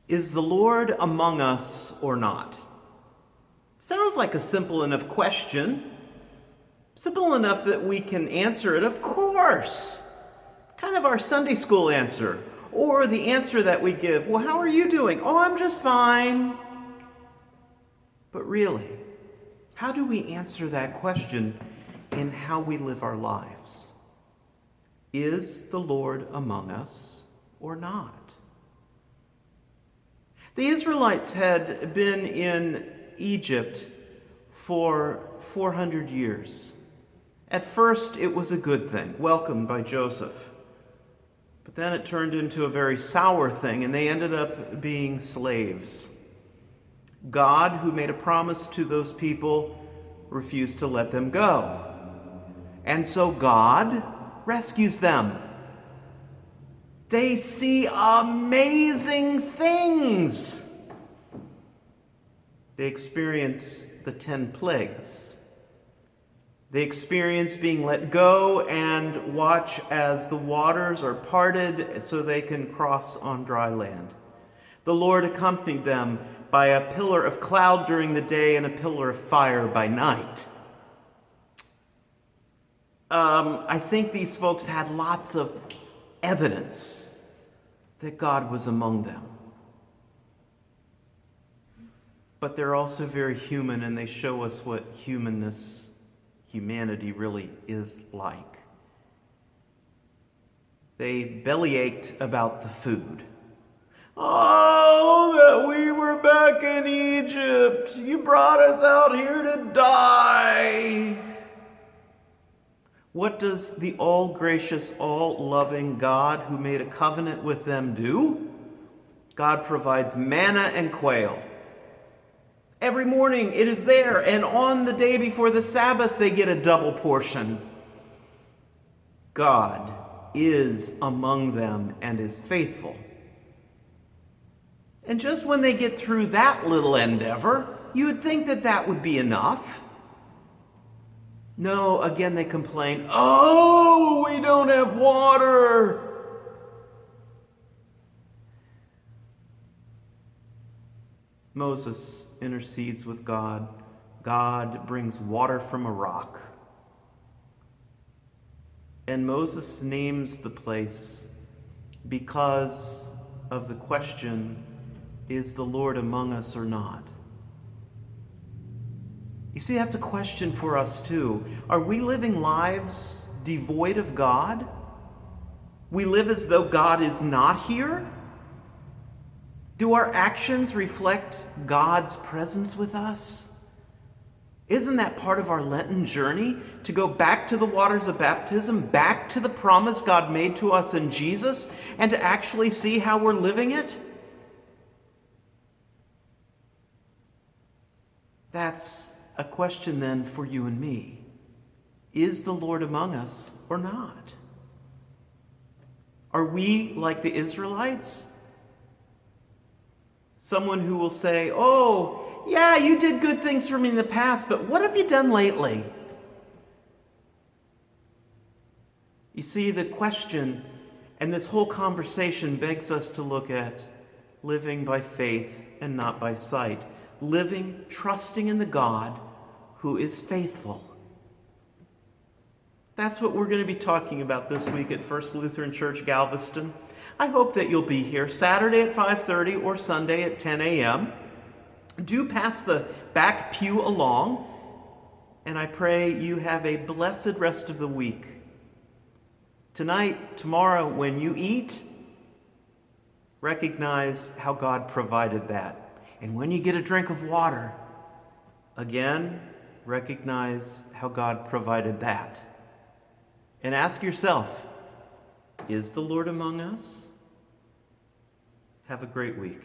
Is the Lord among us or not? Sounds like a simple enough question. Simple enough that we can answer it, of course. Kind of our Sunday school answer. Or the answer that we give, well, how are you doing? Oh, I'm just fine. But really, how do we answer that question in how we live our lives? Is the Lord among us or not? The Israelites had been in Egypt for 400 years. At first, it was a good thing, welcomed by Joseph. But then it turned into a very sour thing, and they ended up being slaves. God, who made a promise to those people, refused to let them go. And so God rescues them. They see amazing things. They experience the 10 plagues. They experience being let go and watch as the waters are parted so they can cross on dry land. The Lord accompanied them by a pillar of cloud during the day and a pillar of fire by night. I think these folks had lots of evidence that God was among them. But they're also very human, and they show us what humanity really is like. They bellyached about the food. Oh, that we were back in Egypt. You brought us out here to die. What does the all-gracious, all-loving God who made a covenant with them do? God provides manna and quail. Every morning it is there, and on the day before the Sabbath they get a double portion. God is among them and is faithful. And just when they get through that little endeavor, you would think that that would be enough. No, again they complain, oh, we don't have water. Moses intercedes with God. God brings water from a rock. And Moses names the place because of the question, is the Lord among us or not? You see, that's a question for us too. Are we living lives devoid of God? We live as though God is not here? Do our actions reflect God's presence with us? Isn't that part of our Lenten journey? To go back to the waters of baptism, back to the promise God made to us in Jesus, and to actually see how we're living it? That's a question then for you and me. Is the Lord among us or not? Are we like the Israelites? Someone who will say, oh, yeah, you did good things for me in the past, but what have you done lately? You see, the question and this whole conversation begs us to look at living by faith and not by sight. Living, trusting in the God who is faithful. That's what we're going to be talking about this week at First Lutheran Church, Galveston. I hope that you'll be here Saturday at 5:30 or Sunday at 10 a.m. Do pass the back pew along, and I pray you have a blessed rest of the week. Tonight, tomorrow, when you eat, recognize how God provided that. And when you get a drink of water, again, recognize how God provided that. And ask yourself, is the Lord among us? Have a great week.